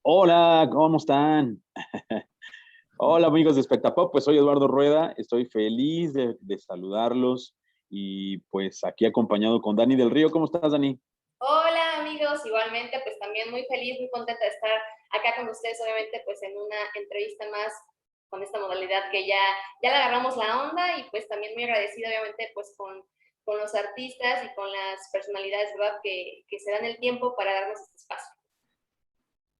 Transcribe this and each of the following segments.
Hola, ¿cómo están? Hola amigos de Espectapop, pues soy Eduardo Rueda, estoy feliz de saludarlos y pues aquí acompañado con Dani del Río. ¿Cómo estás, Dani? Hola amigos, igualmente pues también muy feliz, muy contenta de estar acá con ustedes, obviamente pues en una entrevista más con esta modalidad que ya le agarramos la onda y pues también muy agradecida obviamente pues con los artistas y con las personalidades, ¿verdad? Que se dan el tiempo para darnos este espacio.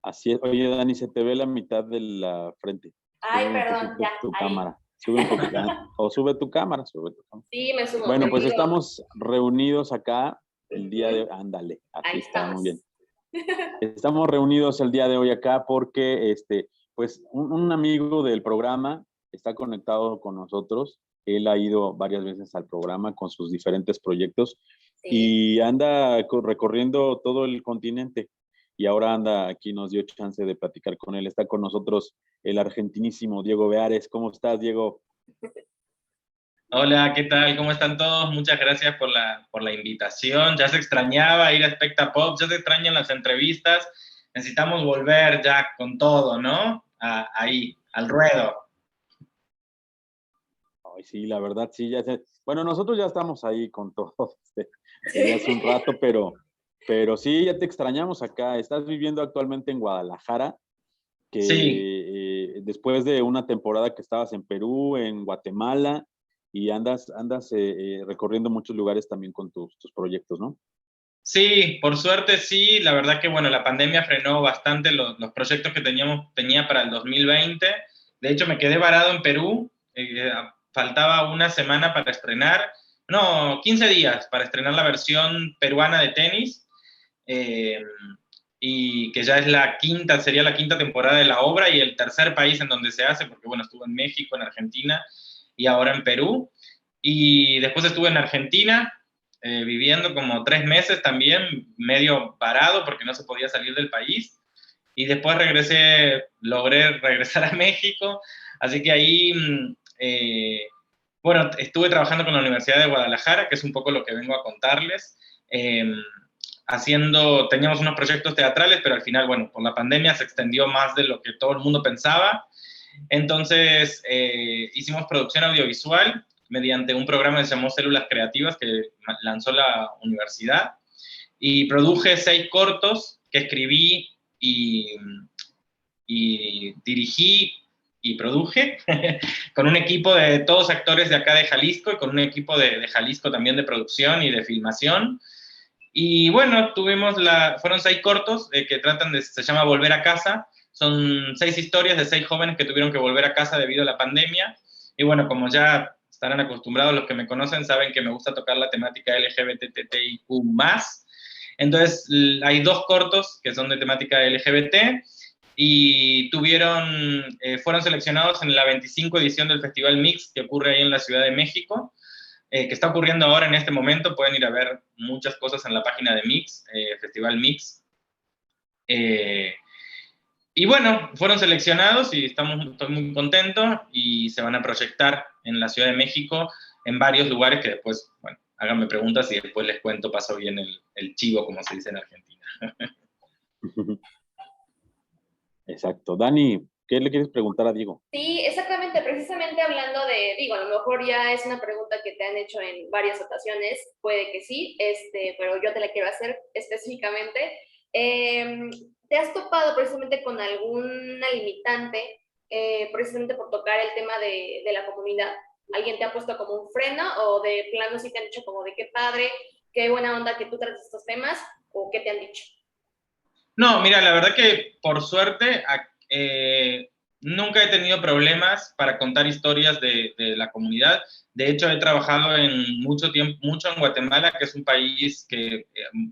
Así es. Oye, Dani, se te ve la mitad de la frente. Ay, Sube un perdón, poquito ya, tu ahí. cámara. Sube un poquito. O sube tu cámara, sube tu cámara. Sí, me sumo, te Bueno, pues digo, estamos reunidos acá el día de... uh-huh. Ándale, así Ahí está, muy bien. estamos. Estamos reunidos el día de hoy acá porque pues un amigo del programa está conectado con nosotros. Él ha ido varias veces al programa con sus diferentes proyectos Sí. y anda recorriendo todo el continente. Y ahora anda aquí, nos dio chance de platicar con él. Está con nosotros el argentinísimo Diego Beares. ¿Cómo estás, Diego? Hola, ¿qué tal? ¿Cómo están todos? Muchas gracias por la invitación. Ya se extrañaba ir a Spectapop, ya se extrañan las entrevistas. Necesitamos volver ya con todo, ¿no? Ahí, al ruedo. Ay, sí, la verdad, sí, ya sé. Bueno, nosotros ya estamos ahí con todo desde hace un Sí. rato, pero sí, ya te extrañamos acá. Estás viviendo actualmente en Guadalajara, Sí, que después de una temporada que estabas en Perú, en Guatemala, y andas recorriendo muchos lugares también con tus proyectos, ¿no? sí, por suerte sí. La verdad que, bueno, la pandemia frenó bastante los proyectos que tenía para el 2020. De hecho, me quedé varado en Perú. Faltaba una semana para estrenar, no, 15 días para estrenar la versión peruana de tenis. eh, y que ya es sería la quinta temporada de la obra y el tercer país en donde se hace, porque bueno, estuve en México, en Argentina y ahora en Perú. Y después estuve en Argentina viviendo como 3 meses también, medio parado porque no se podía salir del país. Y después logré regresar a México, así que ahí, bueno, estuve trabajando con la Universidad de Guadalajara, que es un poco lo que vengo a contarles. Eh, Teníamos unos proyectos teatrales, pero al final, bueno, por la pandemia se extendió más de lo que todo el mundo pensaba. Entonces, hicimos producción audiovisual mediante un programa que se llamó Células Creativas, que lanzó la universidad, y produje 6 cortos que escribí y dirigí y produje con un equipo de todos actores de acá de Jalisco y con un equipo de Jalisco también de producción y de filmación. Y bueno, fueron 6 cortos se llama Volver a Casa. Son 6 historias de 6 jóvenes que tuvieron que volver a casa debido a la pandemia. Y bueno, como ya estarán acostumbrados los que me conocen, saben que me gusta tocar la temática LGBTTIQ+. Entonces, hay 2 cortos que son de temática LGBT y fueron seleccionados en la 25 edición del Festival Mix que ocurre ahí en la Ciudad de México, que está ocurriendo ahora en este momento. Pueden ir a ver muchas cosas en la página de Mix, Festival Mix. Eh, y bueno, fueron seleccionados y estoy muy contento y se van a proyectar en la Ciudad de México en varios lugares que después, bueno, háganme preguntas y después les cuento, paso bien el chivo, como se dice en Argentina. Exacto. Dani, ¿qué le quieres preguntar a Diego? Sí, exactamente, precisamente hablando digo, a lo mejor ya es una pregunta que te han hecho en varias ocasiones, puede que sí, pero yo te la quiero hacer específicamente. ¿Te has topado precisamente con alguna limitante, precisamente por tocar el tema de la comunidad? ¿Alguien te ha puesto como un freno o de plano sí te han dicho como de qué padre, qué buena onda que tú trates estos temas o qué te han dicho? No, mira, la verdad que por suerte nunca he tenido problemas para contar historias de la comunidad. De hecho, he trabajado mucho en Guatemala, que es un país que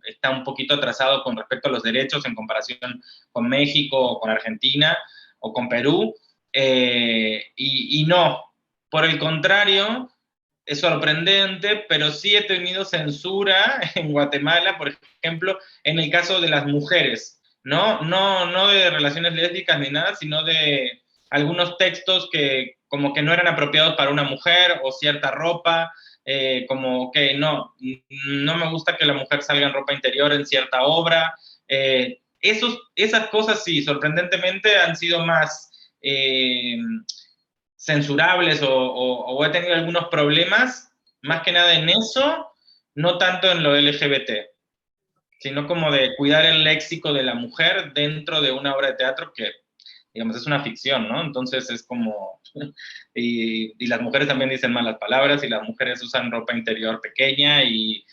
está un poquito atrasado con respecto a los derechos en comparación con México o con Argentina o con Perú. Y no, por el contrario, es sorprendente, pero sí he tenido censura en Guatemala, por ejemplo, en el caso de las mujeres, no de relaciones lésbicas ni nada, sino de algunos textos que como que no eran apropiados para una mujer o cierta ropa, como que no me gusta que la mujer salga en ropa interior en cierta obra. esas cosas sí, sorprendentemente han sido más censurables o he tenido algunos problemas, más que nada en eso, no tanto en lo LGBT, sino como de cuidar el léxico de la mujer dentro de una obra de teatro que, digamos, es una ficción, ¿no? Entonces es como... Y las mujeres también dicen malas palabras y las mujeres usan ropa interior pequeña y,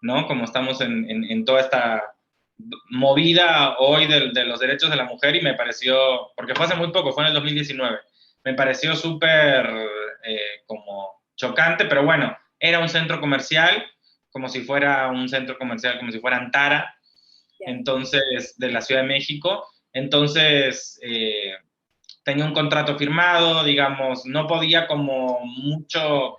¿no? Como estamos en toda esta movida hoy de los derechos de la mujer y me pareció, porque fue hace muy poco, fue en el 2019, me pareció súper como chocante, pero bueno, era un centro comercial, como si fuera un centro comercial, como si fuera Antara, entonces, de la Ciudad de México, entonces tenía un contrato firmado, digamos, no podía como mucho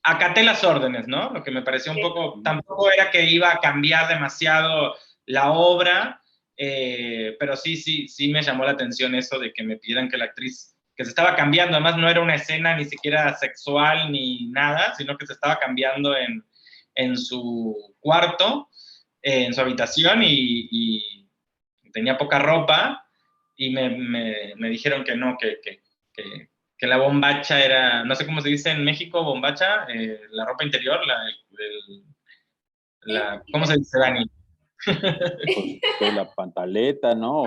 acaté las órdenes, ¿no? Lo que me pareció un poco, tampoco era que iba a cambiar demasiado la obra, pero sí me llamó la atención eso de que me pidieran que la actriz, que se estaba cambiando, además no era una escena ni siquiera sexual ni nada, sino que se estaba cambiando en su cuarto, en su habitación y tenía poca ropa y me dijeron que no, que la bombacha era, no sé cómo se dice en México, bombacha, la ropa interior, ¿cómo se dice, Dani? Pues que la pantaleta, ¿no?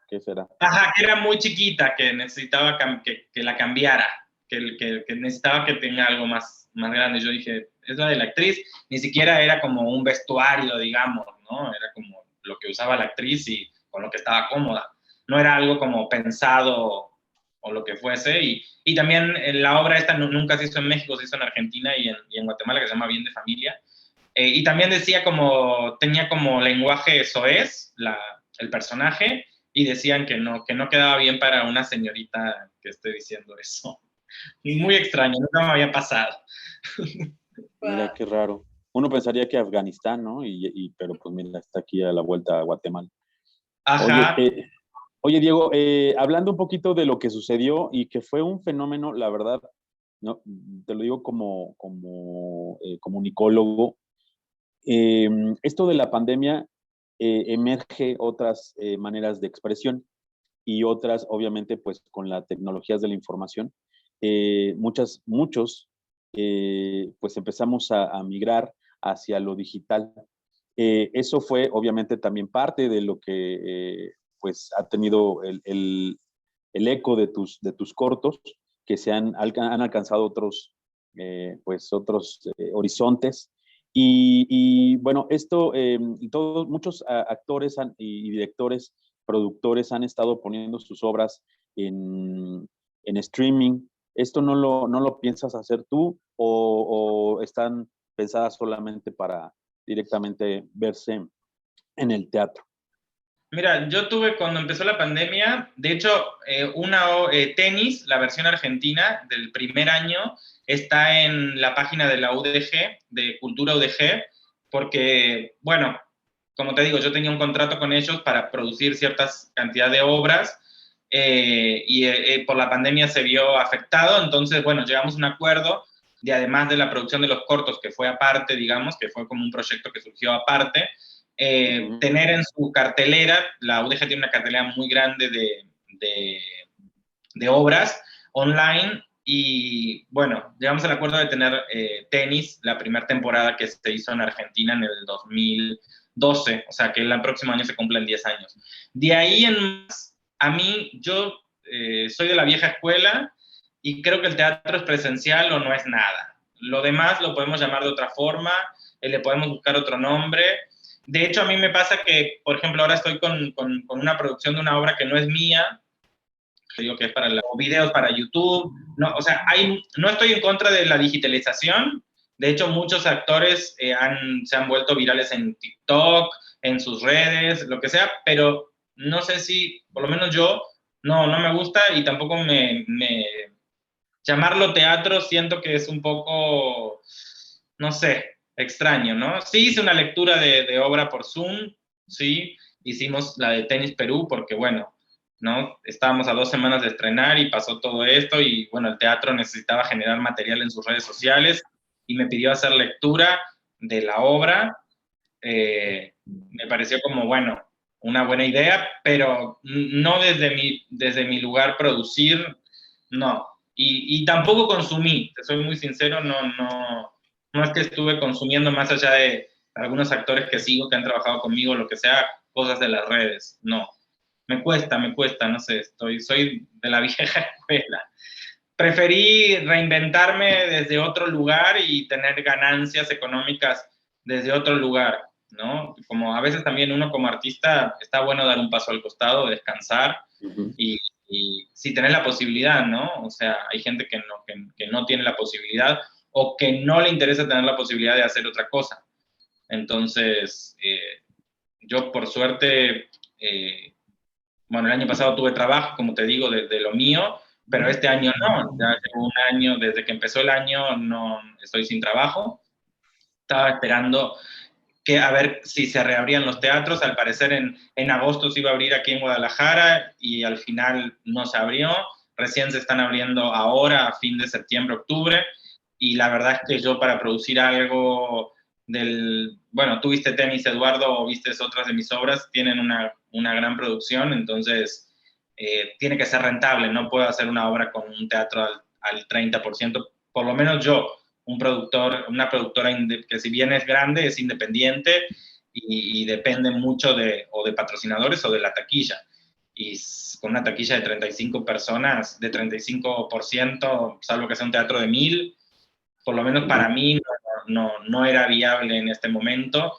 ¿Qué será? Ajá, que era muy chiquita, que necesitaba que la cambiara, que necesitaba que tenga algo más grande. Yo dije, es la de la actriz, ni siquiera era como un vestuario, digamos, ¿no? Era como lo que usaba la actriz y con lo que estaba cómoda. No era algo como pensado o lo que fuese. Y también la obra esta nunca se hizo en México, se hizo en Argentina y en Guatemala, que se llama Bien de Familia. Y también decía como, tenía como lenguaje soez, el personaje, y decían que no quedaba bien para una señorita que esté diciendo eso. Muy extraño, nunca me había pasado. Mira, qué raro. Uno pensaría que Afganistán, ¿no? Pero pues mira, está aquí a la vuelta a Guatemala. Oye, Ajá. oye Diego, hablando un poquito de lo que sucedió y que fue un fenómeno, la verdad, no, te lo digo como comunicólogo, esto de la pandemia emerge otras maneras de expresión y otras, obviamente, pues con las tecnologías de la información, muchos, pues empezamos a migrar hacia lo digital. Eso fue, obviamente, también parte de lo que, pues, ha tenido el eco de tus cortos, que han alcanzado otros, pues, otros horizontes. Bueno, esto, muchos actores y directores, productores han estado poniendo sus obras en streaming. ¿Esto no lo piensas hacer tú o están pensadas solamente para directamente verse en el teatro? Mira, yo tuve cuando empezó la pandemia, de hecho, tenis, la versión argentina del primer año, está en la página de la UDG, de Cultura UDG, porque, bueno, como te digo, yo tenía un contrato con ellos para producir ciertas cantidad de obras por la pandemia se vio afectado, entonces, bueno, llegamos a un acuerdo de además de la producción de los cortos, que fue aparte, digamos, que fue como un proyecto que surgió aparte, tener en su cartelera, la UDG tiene una cartelera muy grande de obras online y bueno, llegamos al acuerdo de tener tenis, la primera temporada que se hizo en Argentina en el 2012, o sea que el próximo año se cumplen 10 años. De ahí en más, a mí, yo soy de la vieja escuela y creo que el teatro es presencial o no es nada. Lo demás lo podemos llamar de otra forma, le podemos buscar otro nombre. De hecho, a mí me pasa que, por ejemplo, ahora estoy con una producción de una obra que no es mía, digo que es para los videos para YouTube, no, o sea, no estoy en contra de la digitalización, de hecho muchos actores se han vuelto virales en TikTok, en sus redes, lo que sea, pero no sé si, por lo menos yo, no me gusta y tampoco llamarlo teatro siento que es un poco, no sé, extraño, ¿no? Sí hice una lectura de obra por Zoom, sí, hicimos la de Tenis Perú porque, bueno, ¿no? Estábamos a 2 semanas de estrenar y pasó todo esto y, bueno, el teatro necesitaba generar material en sus redes sociales y me pidió hacer lectura de la obra. Me pareció como, bueno, una buena idea, pero no desde mi lugar producir, no. Y tampoco consumí, te soy muy sincero, no es que estuve consumiendo más allá de algunos actores que sigo, que han trabajado conmigo, lo que sea, cosas de las redes, no. Me cuesta, no sé, soy de la vieja escuela. Preferí reinventarme desde otro lugar y tener ganancias económicas desde otro lugar, ¿no? Como a veces también uno como artista está bueno dar un paso al costado, descansar, y si tenés la posibilidad, ¿no? O sea, hay gente que no tiene la posibilidad o que no le interesa tener la posibilidad de hacer otra cosa. Entonces, yo por suerte, bueno, el año pasado tuve trabajo, como te digo, de lo mío, pero este año no, ya llevo un año, desde que empezó el año no estoy sin trabajo. Estaba esperando a ver si se reabrían los teatros. Al parecer en agosto se iba a abrir aquí en Guadalajara y al final no se abrió. Recién se están abriendo ahora, a fin de septiembre, octubre, y la verdad es que yo para producir algo bueno, tú viste Tenis, Eduardo, o viste otras de mis obras, tienen una gran producción, entonces tiene que ser rentable, no puedo hacer una obra con un teatro al 30%, por lo menos yo, una productora que si bien es grande, es independiente y depende mucho o de patrocinadores o de la taquilla. Y con una taquilla de 35 personas, de 35%, salvo que sea un teatro de 1000, por lo menos para mí no era viable en este momento.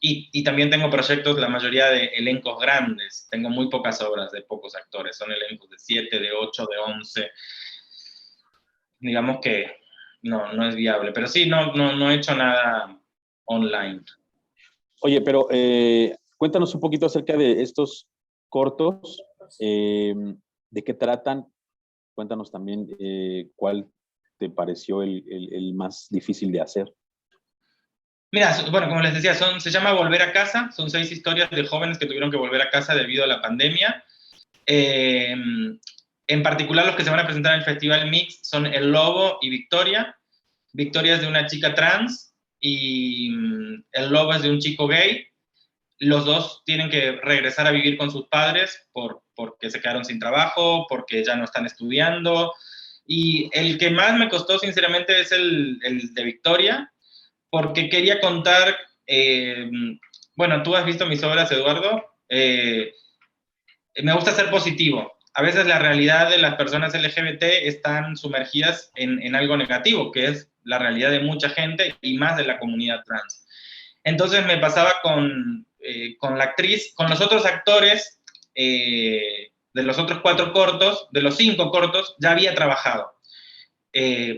Y también tengo proyectos, la mayoría de elencos grandes. Tengo muy pocas obras de pocos actores. Son elencos de 7, de 8, de 11. Digamos que no es viable. Pero sí, no he hecho nada online. Oye, pero cuéntanos un poquito acerca de estos cortos. ¿De qué tratan? Cuéntanos también cuál te pareció el más difícil de hacer. Mira, bueno, como les decía, se llama Volver a Casa. Son 6 historias de jóvenes que tuvieron que volver a casa debido a la pandemia. En particular, los que se van a presentar en el Festival Mix son El Lobo y Victoria. Victoria es de una chica trans y El Lobo es de un chico gay. Los dos tienen que regresar a vivir con sus padres porque se quedaron sin trabajo, porque ya no están estudiando. Y el que más me costó, sinceramente, es el de Victoria, porque quería contar, bueno, tú has visto mis obras, Eduardo, me gusta ser positivo. A veces la realidad de las personas LGBT están sumergidas en algo negativo, que es la realidad de mucha gente y más de la comunidad trans. Entonces me pasaba con la actriz, con los otros actores de los otros 4 cortos, de los 5 cortos, ya había trabajado.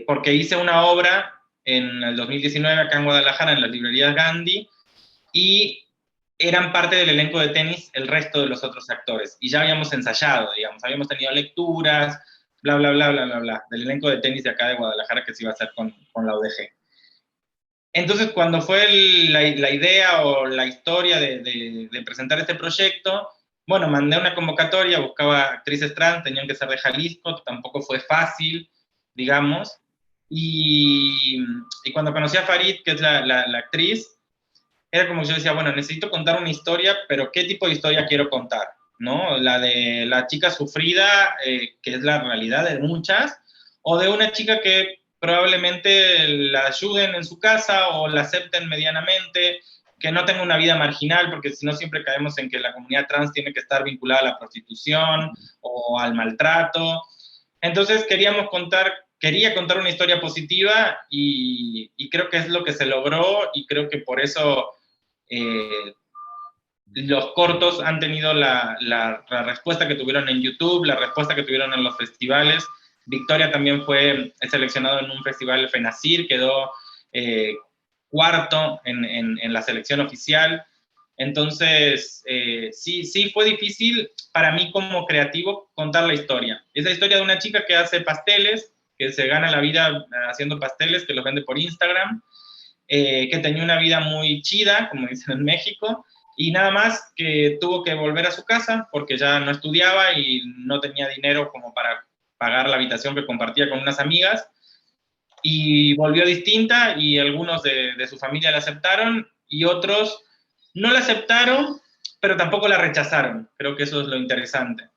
Porque hice una obra en el 2019 acá en Guadalajara, en las librerías Gandhi, y eran parte del elenco de Tenis el resto de los otros actores. Y ya habíamos ensayado, digamos, habíamos tenido lecturas, bla, bla, bla, bla, bla, bla, del elenco de Tenis de acá de Guadalajara que se iba a hacer con la UDG. Entonces, cuando fue la idea o la historia de presentar este proyecto, bueno, mandé una convocatoria, buscaba actrices trans, tenían que ser de Jalisco, tampoco fue fácil, digamos. Y cuando conocí a Farid, que es la actriz, era como yo decía, bueno, necesito contar una historia, pero ¿qué tipo de historia quiero contar? ¿No? La de la chica sufrida, que es la realidad de muchas, o de una chica que probablemente la ayuden en su casa o la acepten medianamente, que no tenga una vida marginal, porque si no siempre caemos en que la comunidad trans tiene que estar vinculada a la prostitución o al maltrato. Entonces quería contar una historia positiva y creo que es lo que se logró y creo que por eso los cortos han tenido la respuesta que tuvieron en YouTube, la respuesta que tuvieron en los festivales. Victoria también fue seleccionado en un festival FENACIR, quedó cuarto en la selección oficial. Entonces, sí fue difícil para mí como creativo contar la historia. Es la historia de una chica que hace pasteles, que se gana la vida haciendo pasteles, que los vende por Instagram, que tenía una vida muy chida, como dicen en México, y nada más que tuvo que volver a su casa porque ya no estudiaba y no tenía dinero como para pagar la habitación que compartía con unas amigas, y volvió distinta y algunos de su familia la aceptaron y otros no la aceptaron, pero tampoco la rechazaron. Creo que eso es lo interesante.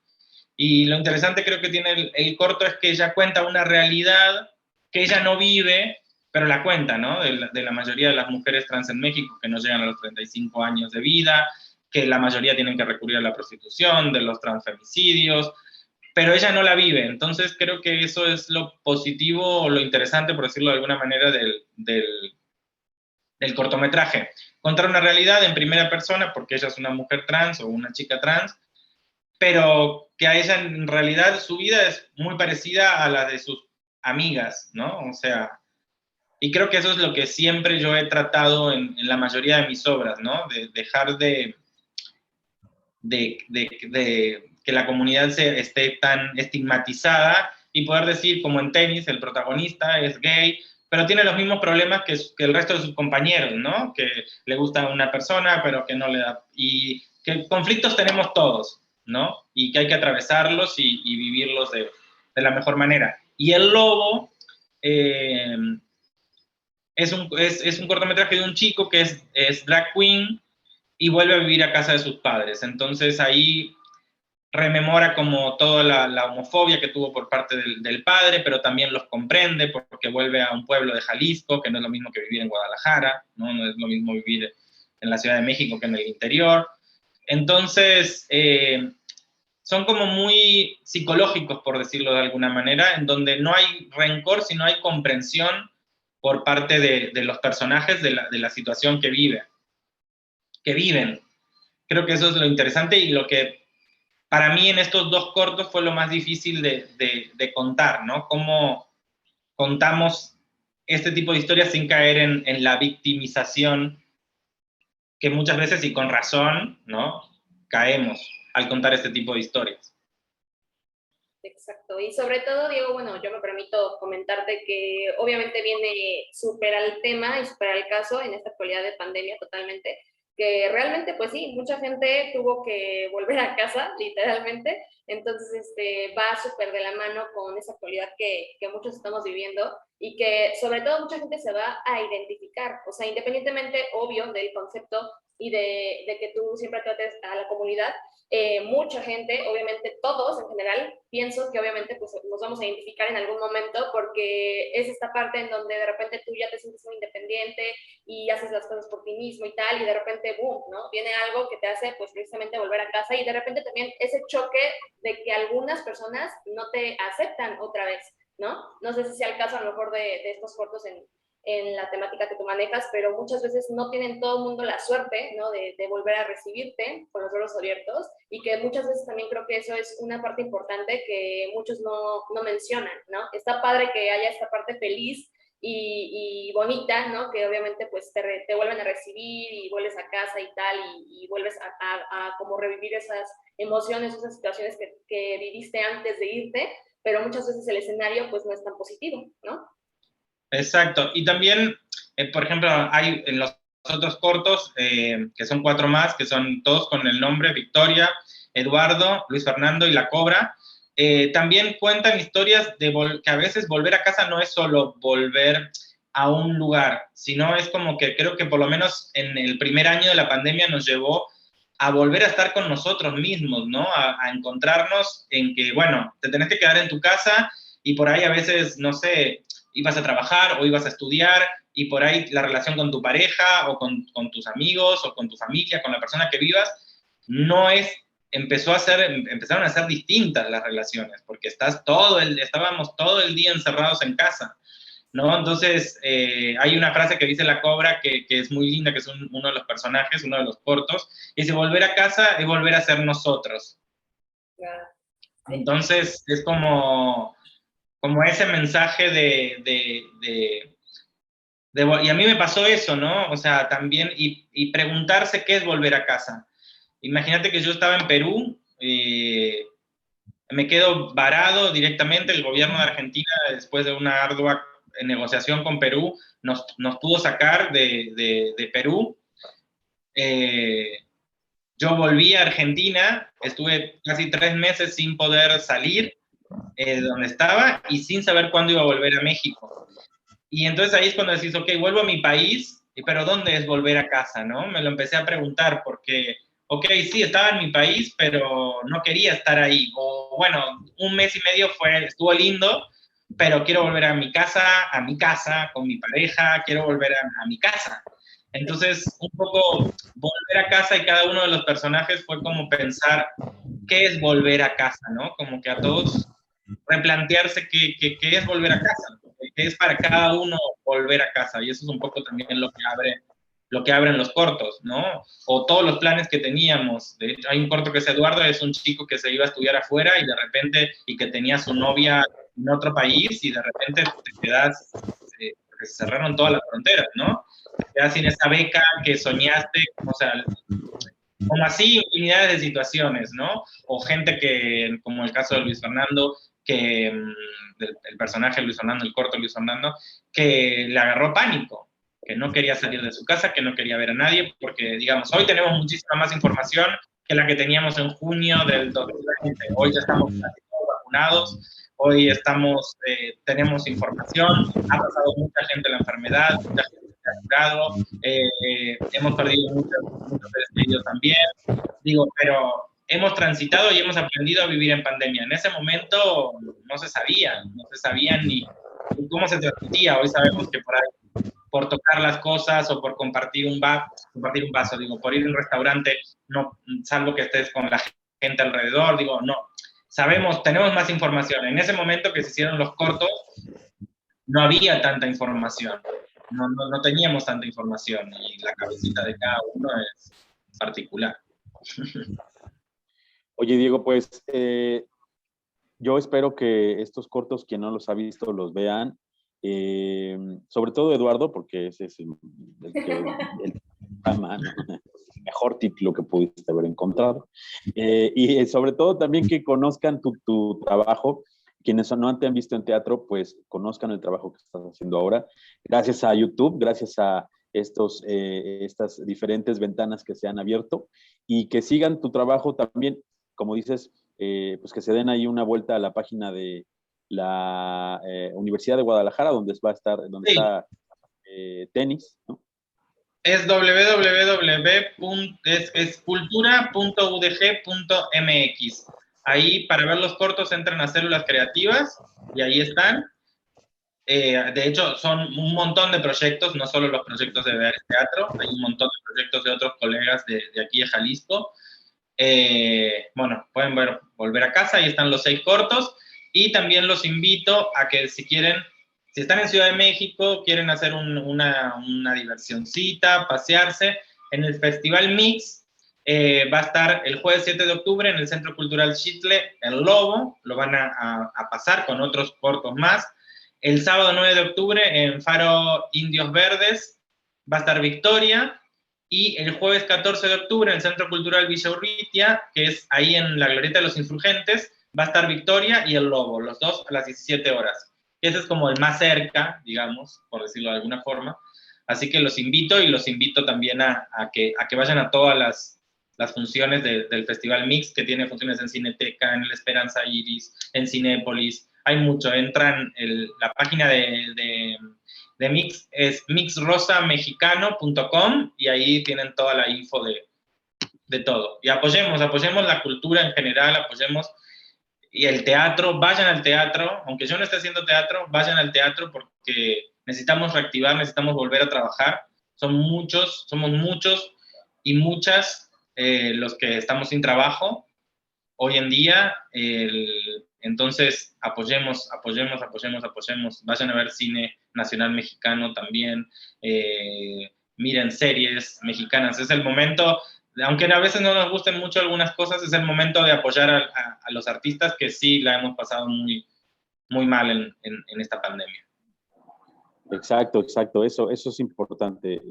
Y lo interesante creo que tiene el corto es que ella cuenta una realidad que ella no vive, pero la cuenta, ¿no? De la mayoría de las mujeres trans en México que no llegan a los 35 años de vida, que la mayoría tienen que recurrir a la prostitución, de los transfemicidios, pero ella no la vive. Entonces creo que eso es lo positivo o lo interesante, por decirlo de alguna manera, del cortometraje. Contar una realidad en primera persona, porque ella es una mujer trans o una chica trans, pero que a ella en realidad su vida es muy parecida a la de sus amigas, ¿no? O sea, y creo que eso es lo que siempre yo he tratado en la mayoría de mis obras, ¿no? De dejar de que la comunidad esté tan estigmatizada y poder decir, como en Tenis, el protagonista es gay, pero tiene los mismos problemas que el resto de sus compañeros, ¿no? Que le gusta una persona, pero que no le da... Y que conflictos tenemos todos, ¿no? Y que hay que atravesarlos y vivirlos de la mejor manera. Y El Lobo es un cortometraje de un chico que es drag queen y vuelve a vivir a casa de sus padres. Entonces ahí rememora como toda la homofobia que tuvo por parte del padre, pero también los comprende porque vuelve a un pueblo de Jalisco, que no es lo mismo que vivir en Guadalajara, ¿no? No es lo mismo vivir en la Ciudad de México que en el interior. Entonces, son como muy psicológicos, por decirlo de alguna manera, en donde no hay rencor, sino hay comprensión por parte de los personajes de la situación que viven. Creo que eso es lo interesante y lo que para mí en estos dos cortos fue lo más difícil de contar, ¿no? Cómo contamos este tipo de historias sin caer en la victimización que muchas veces, y con razón, ¿no? Caemos al contar este tipo de historias. Exacto, y sobre todo, Diego, bueno, yo me permito comentarte que obviamente viene súper al tema y súper al caso en esta actualidad de pandemia totalmente, que realmente, pues sí, mucha gente tuvo que volver a casa, literalmente, entonces va súper de la mano con esa actualidad que muchos estamos viviendo y que sobre todo mucha gente se va a identificar, o sea, independientemente, obvio, del concepto y de que tú siempre trates a la comunidad, mucha gente, obviamente todos en general, pienso que obviamente pues, nos vamos a identificar en algún momento porque es esta parte en donde de repente tú ya te sientes muy independiente y haces las cosas por ti mismo y tal, y de repente, boom, ¿no? Viene algo que te hace pues precisamente volver a casa y de repente también ese choque de que algunas personas no te aceptan otra vez, ¿no? No sé si sea el caso a lo mejor de estos cortos en la temática que tú manejas, pero muchas veces no tienen todo el mundo la suerte, ¿no? De volver a recibirte con los brazos abiertos y que muchas veces también creo que eso es una parte importante que muchos no mencionan, ¿no? Está padre que haya esta parte feliz y bonita, ¿no? Que obviamente pues te vuelven a recibir y vuelves a casa y tal y vuelves a como revivir esas emociones, esas situaciones que viviste antes de irte, pero muchas veces el escenario pues no es tan positivo, ¿no? Exacto. Y también, por ejemplo, hay en los otros cortos, que son 4 más, que son todos con el nombre Victoria, Eduardo, Luis Fernando y La Cobra. También cuentan historias de que a veces volver a casa no es solo volver a un lugar, sino es como que creo que por lo menos en el primer año de la pandemia nos llevó a volver a estar con nosotros mismos, ¿no? A encontrarnos en que, bueno, te tenés que quedar en tu casa y por ahí a veces, no sé, ibas a trabajar o ibas a estudiar y por ahí la relación con tu pareja o con tus amigos o con tu familia, con la persona que vivas, no es, empezaron a ser distintas las relaciones, porque estábamos todo el día encerrados en casa, ¿no? Entonces, hay una frase que dice La Cobra que es muy linda, que es uno de los personajes, uno de los cortos, y dice, volver a casa es volver a ser nosotros. Entonces, es como ese mensaje y a mí me pasó eso, ¿no? O sea, también, y preguntarse qué es volver a casa. Imagínate que yo estaba en Perú, me quedo varado directamente, el gobierno de Argentina, después de una ardua negociación con Perú, nos pudo sacar de Perú. Yo volví a Argentina, estuve casi 3 meses sin poder salir de donde estaba y sin saber cuándo iba a volver a México. Y entonces ahí es cuando decís, ok, vuelvo a mi país, pero ¿dónde es volver a casa, no? Me lo empecé a preguntar porque ok, sí, estaba en mi país, pero no quería estar ahí. O bueno, un mes y medio estuvo lindo, pero quiero volver a mi casa, con mi pareja, quiero volver a mi casa. Entonces, un poco volver a casa y cada uno de los personajes fue como pensar qué es volver a casa, ¿no? Como que a todos replantearse qué es volver a casa, qué es para cada uno volver a casa. Y eso es un poco también lo que abren los cortos, ¿no? O todos los planes que teníamos. De hecho, hay un corto que es Eduardo, es un chico que se iba a estudiar afuera y de repente, y que tenía su novia en otro país y de repente te quedas, que se cerraron todas las fronteras, ¿no? Te quedas sin esa beca que soñaste, o sea, como así infinidades de situaciones, ¿no? O gente que, como el caso de Luis Fernando, que el personaje Luis Fernando, el corto Luis Fernando, que le agarró pánico, que no quería salir de su casa, que no quería ver a nadie, porque, digamos, hoy tenemos muchísima más información que la que teníamos en junio del 2020. Hoy ya estamos casi todos vacunados, hoy tenemos información, ha pasado mucha gente la enfermedad, mucha gente se ha curado, hemos perdido muchos seres queridos también, digo, pero hemos transitado y hemos aprendido a vivir en pandemia. En ese momento no se sabía ni cómo se transmitía. Hoy sabemos que por ahí, por tocar las cosas o por compartir un vaso, digo, por ir a un restaurante, no, salvo que estés con la gente alrededor, digo, no. Sabemos, tenemos más información. En ese momento que se hicieron los cortos, no había tanta información. No teníamos tanta información y la cabecita de cada uno es particular. Oye, Diego, pues yo espero que estos cortos, quien no los ha visto, los vean. Sobre todo Eduardo, porque ese es el mejor título que pudiste haber encontrado. Y sobre todo también que conozcan tu trabajo. Quienes no te han visto en teatro, pues conozcan el trabajo que estás haciendo ahora. Gracias a YouTube, gracias a estas diferentes ventanas que se han abierto y que sigan tu trabajo también, como dices, pues que se den ahí una vuelta a la página de la Universidad de Guadalajara, donde va a estar, donde sí. está tenis, ¿no? Es cultura.udg.mx. Ahí para ver los cortos entran a Células Creativas y ahí están. De hecho, son un montón de proyectos, no solo los proyectos de Ver Teatro, hay un montón de proyectos de otros colegas de aquí de Jalisco. Bueno, pueden volver a casa, ahí están los 6 cortos. Y también los invito a que si quieren, si están en Ciudad de México, quieren hacer una diversioncita, pasearse, en el Festival Mix, va a estar el jueves 7 de octubre en el Centro Cultural Xitle, El Lobo, lo van a pasar con otros cortos más. El sábado 9 de octubre en Faro Indios Verdes va a estar Victoria, y el jueves 14 de octubre en el Centro Cultural Villa Urrutia, que es ahí en la Glorieta de los Insurgentes, va a estar Victoria y El Lobo, los dos a las 17 horas. Ese es como el más cerca, digamos, por decirlo de alguna forma. Así que los invito y los invito también a que vayan a todas las funciones del Festival Mix, que tiene funciones en Cineteca, en La Esperanza Iris, en Cinépolis. Hay mucho. Entran la página de Mix, es mixrosamexicano.com y ahí tienen toda la info de todo. Y apoyemos la cultura en general, apoyemos y el teatro, vayan al teatro, aunque yo no esté haciendo teatro, vayan al teatro porque necesitamos reactivar, necesitamos volver a trabajar. Somos muchos y muchas los que estamos sin trabajo hoy en día. Entonces, apoyemos. Vayan a ver cine nacional mexicano también. Miren series mexicanas. Es el momento, aunque a veces no nos gusten mucho algunas cosas, es el momento de apoyar a los artistas que sí la hemos pasado muy, muy mal en esta pandemia. Exacto. Eso es importante.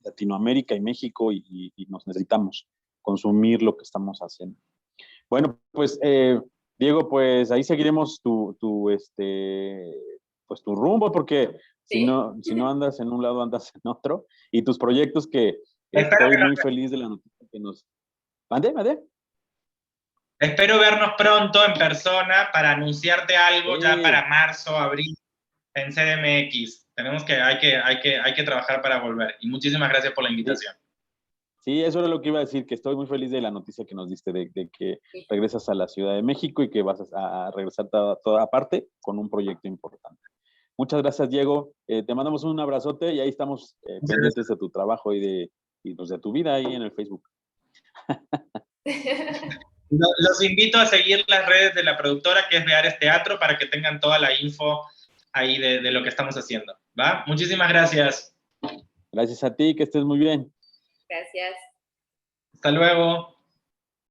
Latinoamérica y México y nos necesitamos consumir lo que estamos haciendo. Bueno, pues Diego, pues ahí seguiremos pues tu rumbo, porque Sí. si no andas en un lado, andas en otro. Y tus proyectos que estoy muy feliz de la noticia que nos... ¿Mande? Espero vernos pronto en persona para anunciarte algo ya para marzo, abril, en CDMX. Hay que trabajar para volver. Y muchísimas gracias por la invitación. Sí, eso era lo que iba a decir, que estoy muy feliz de la noticia que nos diste de que Sí. regresas a la Ciudad de México y que vas a regresar toda aparte con un proyecto importante. Muchas gracias, Diego. Te mandamos un abrazote y ahí estamos pendientes de tu trabajo y pues, de tu vida ahí en el Facebook. Los invito a seguir las redes de la productora, que es Beares Teatro, para que tengan toda la info ahí de lo que estamos haciendo, ¿va? Muchísimas gracias. Gracias a ti, que estés muy bien. Gracias. Hasta luego.